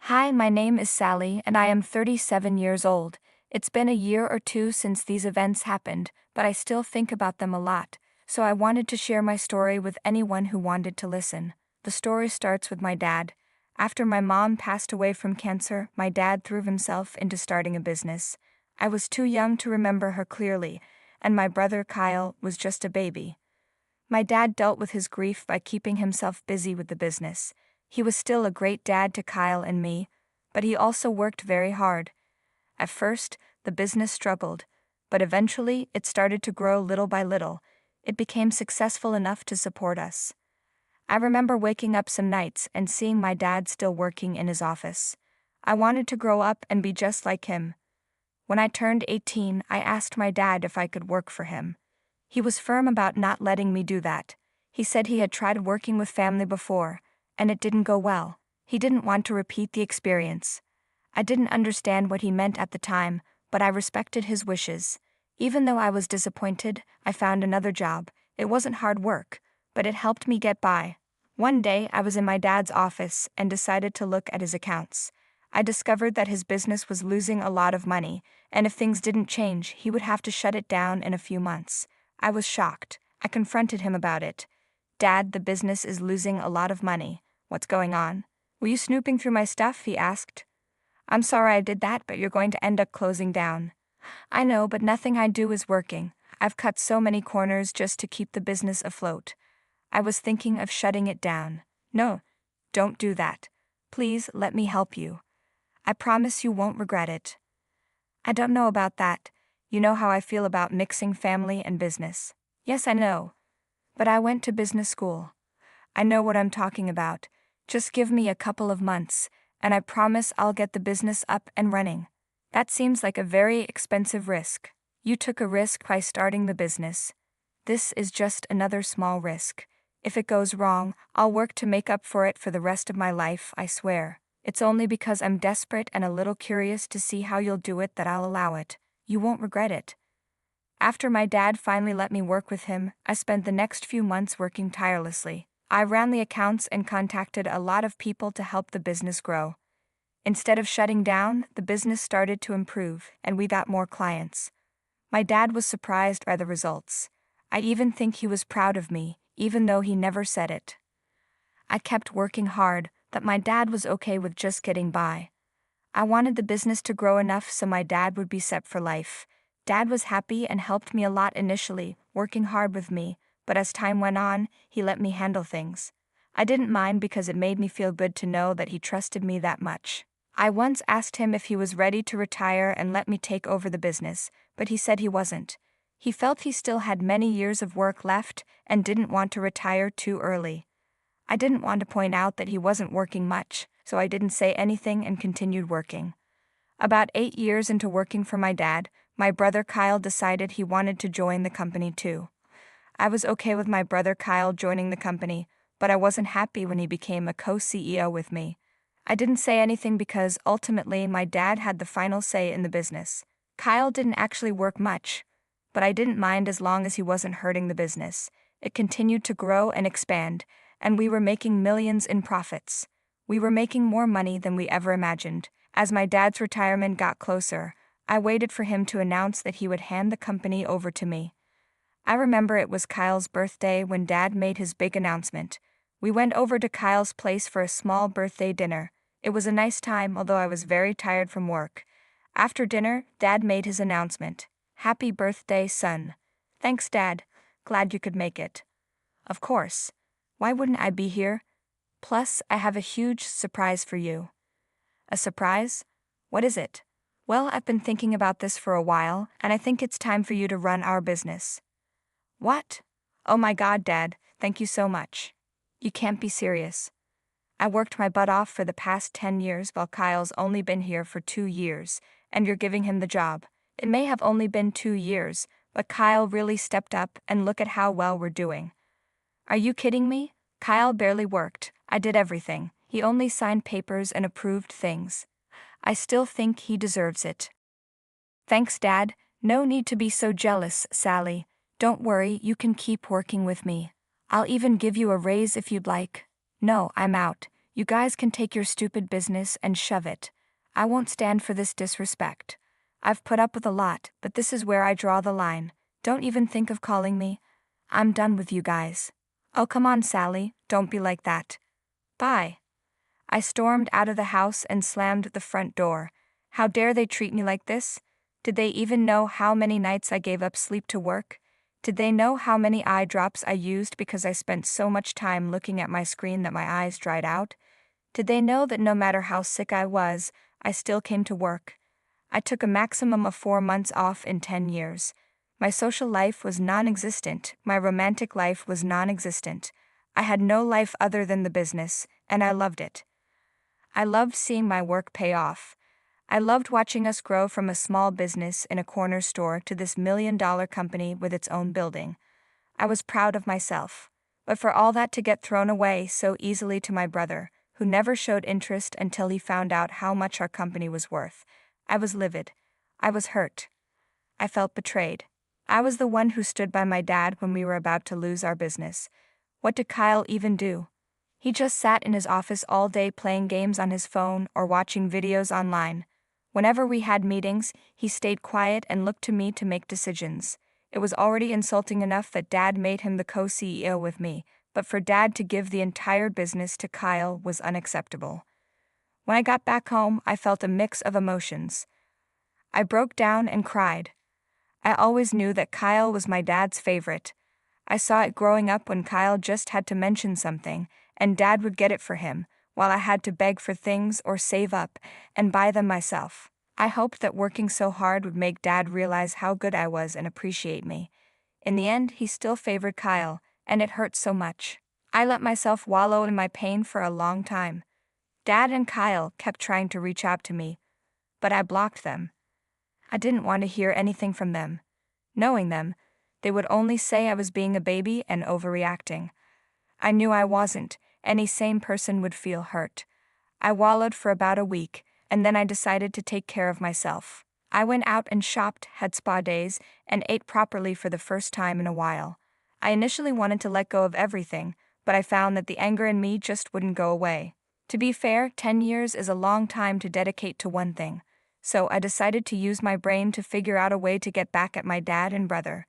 Hi, my name is Sally and I am 37 years old. It's been a year or two since these events happened, but I still think about them a lot, so I wanted to share my story with anyone who wanted to listen. The story starts with my dad. After my mom passed away from cancer, my dad threw himself into starting a business. I was too young to remember her clearly, and my brother Kyle was just a baby. My dad dealt with his grief by keeping himself busy with the business. He was still a great dad to Kyle and me, but he also worked very hard. At first, the business struggled, but eventually it started to grow little by little. It became successful enough to support us. I remember waking up some nights and seeing my dad still working in his office. I wanted to grow up and be just like him. When I turned 18, I asked my dad if I could work for him. He was firm about not letting me do that. He said he had tried working with family before, and it didn't go well. He didn't want to repeat the experience. I didn't understand what he meant at the time, but I respected his wishes. Even though I was disappointed, I found another job. It wasn't hard work, but it helped me get by. One day, I was in my dad's office and decided to look at his accounts. I discovered that his business was losing a lot of money, and if things didn't change, he would have to shut it down in a few months. I was shocked. I confronted him about it. "Dad, the business is losing a lot of money. What's going on?" "Were you snooping through my stuff?" he asked. "I'm sorry I did that, but you're going to end up closing down." "I know, but nothing I do is working. I've cut so many corners just to keep the business afloat. I was thinking of shutting it down." "No, don't do that. Please let me help you. I promise you won't regret it." "I don't know about that. You know how I feel about mixing family and business." "Yes, I know. But I went to business school. I know what I'm talking about. Just give me a couple of months, and I promise I'll get the business up and running." "That seems like a very expensive risk." "You took a risk by starting the business. This is just another small risk. If it goes wrong, I'll work to make up for it for the rest of my life, I swear. It's only because I'm desperate and a little curious to see how you'll do it that I'll allow it. You won't regret it." After my dad finally let me work with him, I spent the next few months working tirelessly. I ran the accounts and contacted a lot of people to help the business grow. Instead of shutting down, the business started to improve, and we got more clients. My dad was surprised by the results. I even think he was proud of me, even though he never said it. I kept working hard, but my dad was okay with just getting by. I wanted the business to grow enough so my dad would be set for life. Dad was happy and helped me a lot initially, working hard with me, but as time went on, he let me handle things. I didn't mind because it made me feel good to know that he trusted me that much. I once asked him if he was ready to retire and let me take over the business, but he said he wasn't. He felt he still had many years of work left and didn't want to retire too early. I didn't want to point out that he wasn't working much, so I didn't say anything and continued working. About 8 years into working for my dad, my brother Kyle decided he wanted to join the company too. I was okay with my brother Kyle joining the company, but I wasn't happy when he became a co-CEO with me. I didn't say anything because ultimately my dad had the final say in the business. Kyle didn't actually work much, but I didn't mind as long as he wasn't hurting the business. It continued to grow and expand, and we were making millions in profits. We were making more money than we ever imagined. As my dad's retirement got closer, I waited for him to announce that he would hand the company over to me. I remember it was Kyle's birthday when Dad made his big announcement. We went over to Kyle's place for a small birthday dinner. It was a nice time, although I was very tired from work. After dinner, Dad made his announcement. "Happy birthday, son." "Thanks, Dad. Glad you could make it." "Of course. Why wouldn't I be here? Plus, I have a huge surprise for you." "A surprise? What is it?" "Well, I've been thinking about this for a while, and I think it's time for you to run our business." "What? Oh my God, Dad, thank you so much. You can't be serious. I worked my butt off for the past 10 years while Kyle's only been here for 2 years, and you're giving him the job. It may have only been 2 years, but Kyle really stepped up and look at how well we're doing." "Are you kidding me? Kyle barely worked. I did everything. He only signed papers and approved things. I still think he deserves it." "Thanks, Dad. No need to be so jealous, Sally. Don't worry, you can keep working with me. I'll even give you a raise if you'd like." "No, I'm out. You guys can take your stupid business and shove it. I won't stand for this disrespect. I've put up with a lot, but this is where I draw the line. Don't even think of calling me. I'm done with you guys. Oh, come on, Sally, don't be like that. Bye. I stormed out of the house and slammed the front door. How dare they treat me like this? Did they even know how many nights I gave up sleep to work? Did they know how many eye drops I used because I spent so much time looking at my screen that my eyes dried out? Did they know that no matter how sick I was, I still came to work? I took a maximum of 4 months off in 10 years. My social life was non-existent, my romantic life was non-existent. I had no life other than the business, and I loved it. I loved seeing my work pay off. I loved watching us grow from a small business in a corner store to this $1 million company with its own building. I was proud of myself. But for all that to get thrown away so easily to my brother, who never showed interest until he found out how much our company was worth, I was livid. I was hurt. I felt betrayed. I was the one who stood by my dad when we were about to lose our business. What did Kyle even do? He just sat in his office all day playing games on his phone or watching videos online. Whenever we had meetings, he stayed quiet and looked to me to make decisions. It was already insulting enough that Dad made him the co-CEO with me, but for Dad to give the entire business to Kyle was unacceptable. When I got back home, I felt a mix of emotions. I broke down and cried. I always knew that Kyle was my dad's favorite. I saw it growing up when Kyle just had to mention something, and Dad would get it for him, while I had to beg for things or save up and buy them myself. I hoped that working so hard would make Dad realize how good I was and appreciate me. In the end, he still favored Kyle, and it hurt so much. I let myself wallow in my pain for a long time. Dad and Kyle kept trying to reach out to me, but I blocked them. I didn't want to hear anything from them. Knowing them, they would only say I was being a baby and overreacting. I knew I wasn't. Any sane person would feel hurt. I wallowed for about a week, and then I decided to take care of myself. I went out and shopped, had spa days, and ate properly for the first time in a while. I initially wanted to let go of everything, but I found that the anger in me just wouldn't go away. To be fair, 10 years is a long time to dedicate to one thing, so I decided to use my brain to figure out a way to get back at my dad and brother.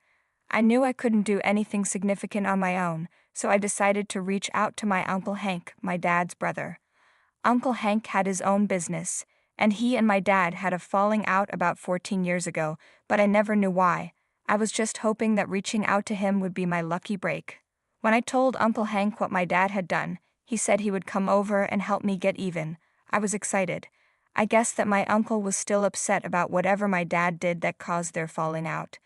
I knew I couldn't do anything significant on my own, so I decided to reach out to my Uncle Hank, my dad's brother. Uncle Hank had his own business, and he and my dad had a falling out about 14 years ago, but I never knew why. I was just hoping that reaching out to him would be my lucky break. When I told Uncle Hank what my dad had done, he said he would come over and help me get even. I was excited. I guessed that my uncle was still upset about whatever my dad did that caused their falling out.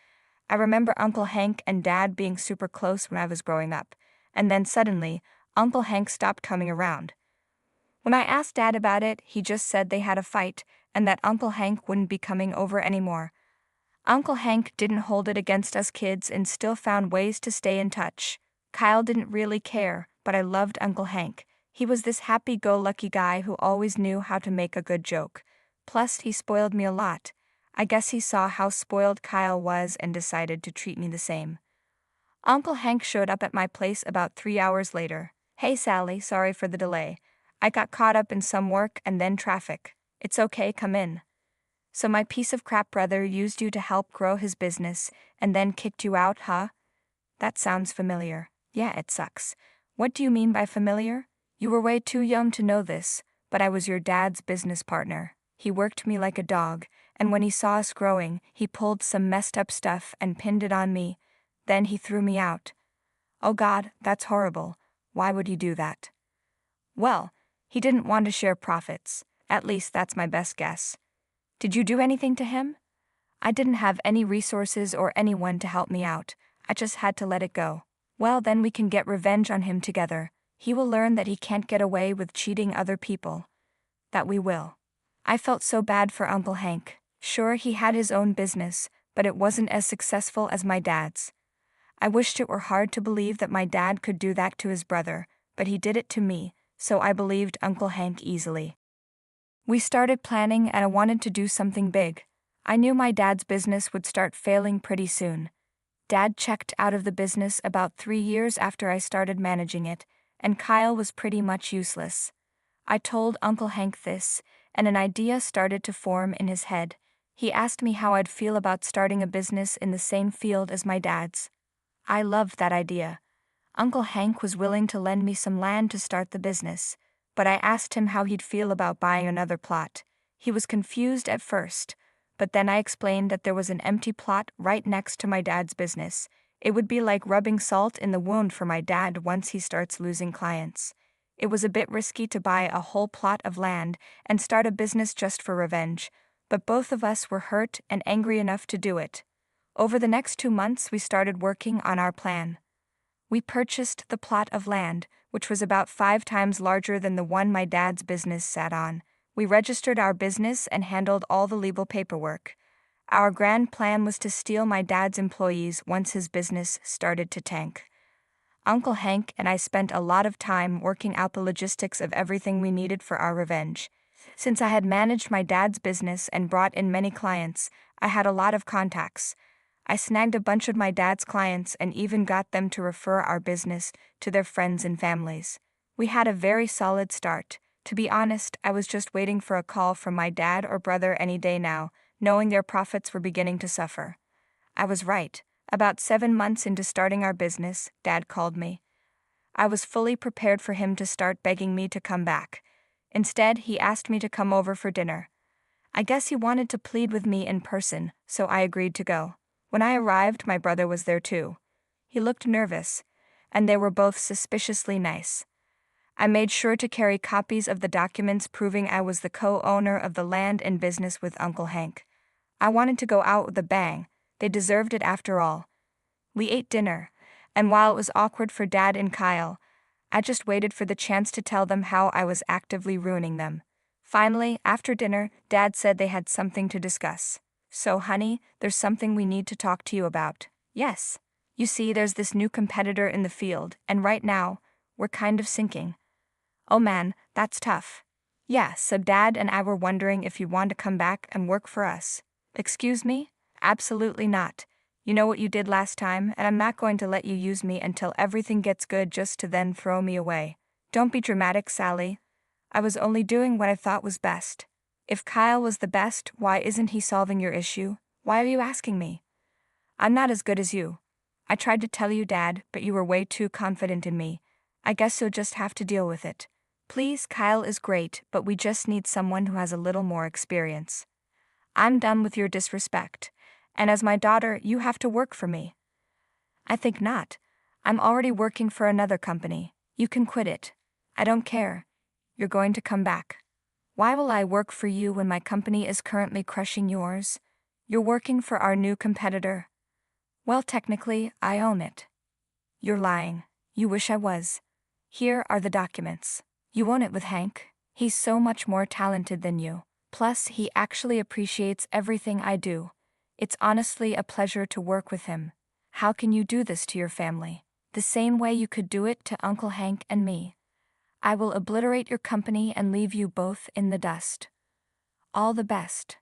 I remember Uncle Hank and Dad being super close when I was growing up, and then suddenly, Uncle Hank stopped coming around. When I asked Dad about it, he just said they had a fight, and that Uncle Hank wouldn't be coming over anymore. Uncle Hank didn't hold it against us kids and still found ways to stay in touch. Kyle didn't really care, but I loved Uncle Hank. He was this happy-go-lucky guy who always knew how to make a good joke. Plus, he spoiled me a lot. I guess he saw how spoiled Kyle was and decided to treat me the same. Uncle Hank showed up at my place about 3 hours later. Hey Sally, sorry for the delay. I got caught up in some work and then traffic. It's okay, come in. So my piece of crap brother used you to help grow his business and then kicked you out, huh? That sounds familiar. Yeah, it sucks. What do you mean by familiar? You were way too young to know this, but I was your dad's business partner. He worked me like a dog, and when he saw us growing, he pulled some messed up stuff and pinned it on me. Then he threw me out. Oh God, that's horrible. Why would he do that? Well, he didn't want to share profits. At least that's my best guess. Did you do anything to him? I didn't have any resources or anyone to help me out. I just had to let it go. Well, then we can get revenge on him together. He will learn that he can't get away with cheating other people. That we will. I felt so bad for Uncle Hank. Sure, he had his own business, but it wasn't as successful as my dad's. I wished it were hard to believe that my dad could do that to his brother, but he did it to me, so I believed Uncle Hank easily. We started planning and I wanted to do something big. I knew my dad's business would start failing pretty soon. Dad checked out of the business about 3 years after I started managing it, and Kyle was pretty much useless. I told Uncle Hank this, and an idea started to form in his head. He asked me how I'd feel about starting a business in the same field as my dad's. I loved that idea. Uncle Hank was willing to lend me some land to start the business, but I asked him how he'd feel about buying another plot. He was confused at first, but then I explained that there was an empty plot right next to my dad's business. It would be like rubbing salt in the wound for my dad once he starts losing clients. It was a bit risky to buy a whole plot of land and start a business just for revenge, but both of us were hurt and angry enough to do it. Over the next 2 months, we started working on our plan. We purchased the plot of land, which was about 5 times larger than the one my dad's business sat on. We registered our business and handled all the legal paperwork. Our grand plan was to steal my dad's employees once his business started to tank. Uncle Hank and I spent a lot of time working out the logistics of everything we needed for our revenge. Since I had managed my dad's business and brought in many clients, I had a lot of contacts. I snagged a bunch of my dad's clients and even got them to refer our business to their friends and families. We had a very solid start. To be honest, I was just waiting for a call from my dad or brother any day now, knowing their profits were beginning to suffer. I was right. About 7 months into starting our business, Dad called me. I was fully prepared for him to start begging me to come back. Instead, he asked me to come over for dinner. I guess he wanted to plead with me in person, so I agreed to go. When I arrived, my brother was there too. He looked nervous, and they were both suspiciously nice. I made sure to carry copies of the documents proving I was the co-owner of the land and business with Uncle Hank. I wanted to go out with a bang. They deserved it after all. We ate dinner, and while it was awkward for Dad and Kyle, I just waited for the chance to tell them how I was actively ruining them. Finally, after dinner, Dad said they had something to discuss. So, honey, there's something we need to talk to you about. Yes. You see, there's this new competitor in the field, and right now, we're kind of sinking. Oh man, that's tough. Yeah, so Dad and I were wondering if you want to come back and work for us. Excuse me? Absolutely not. You know what you did last time, and I'm not going to let you use me until everything gets good just to then throw me away. Don't be dramatic, Sally. I was only doing what I thought was best. If Kyle was the best, why isn't he solving your issue? Why are you asking me? I'm not as good as you. I tried to tell you, Dad, but you were way too confident in me. I guess you'll just have to deal with it. Please, Kyle is great, but we just need someone who has a little more experience. I'm done with your disrespect. And as my daughter, you have to work for me. I think not. I'm already working for another company. You can quit it. I don't care. You're going to come back. Why will I work for you when my company is currently crushing yours? You're working for our new competitor. Well, technically, I own it. You're lying. You wish I was. Here are the documents. You own it with Hank. He's so much more talented than you. Plus, he actually appreciates everything I do. It's honestly a pleasure to work with him. How can you do this to your family? The same way you could do it to Uncle Hank and me. I will obliterate your company and leave you both in the dust. All the best.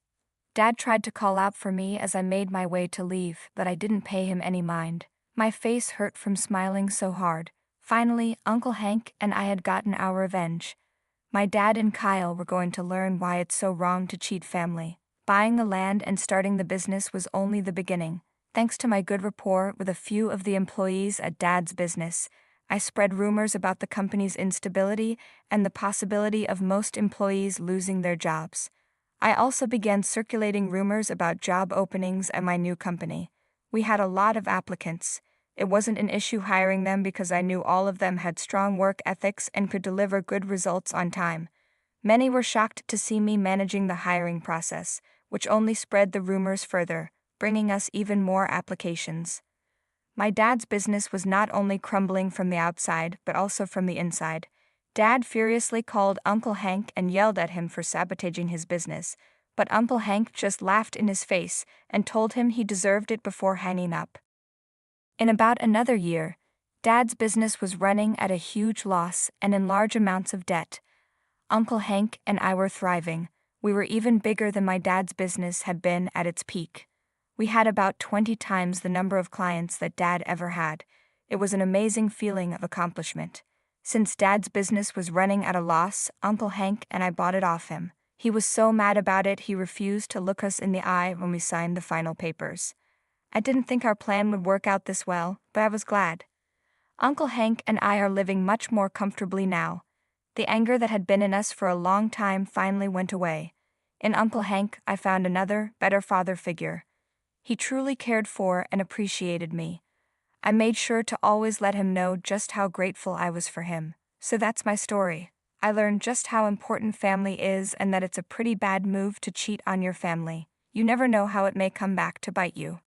Dad tried to call out for me as I made my way to leave, but I didn't pay him any mind. My face hurt from smiling so hard. Finally, Uncle Hank and I had gotten our revenge. My dad and Kyle were going to learn why it's so wrong to cheat family. Buying the land and starting the business was only the beginning. Thanks to my good rapport with a few of the employees at Dad's business, I spread rumors about the company's instability and the possibility of most employees losing their jobs. I also began circulating rumors about job openings at my new company. We had a lot of applicants. It wasn't an issue hiring them because I knew all of them had strong work ethics and could deliver good results on time. Many were shocked to see me managing the hiring process, which only spread the rumors further, bringing us even more applications. My dad's business was not only crumbling from the outside, but also from the inside. Dad furiously called Uncle Hank and yelled at him for sabotaging his business, but Uncle Hank just laughed in his face and told him he deserved it before hanging up. In about another year, Dad's business was running at a huge loss and in large amounts of debt. Uncle Hank and I were thriving. We were even bigger than my dad's business had been at its peak. We had about 20 times the number of clients that Dad ever had. It was an amazing feeling of accomplishment. Since Dad's business was running at a loss, Uncle Hank and I bought it off him. He was so mad about it he refused to look us in the eye when we signed the final papers. I didn't think our plan would work out this well, but I was glad. Uncle Hank and I are living much more comfortably now. The anger that had been in us for a long time finally went away. In Uncle Hank, I found another, better father figure. He truly cared for and appreciated me. I made sure to always let him know just how grateful I was for him. So that's my story. I learned just how important family is and that it's a pretty bad move to cheat on your family. You never know how it may come back to bite you.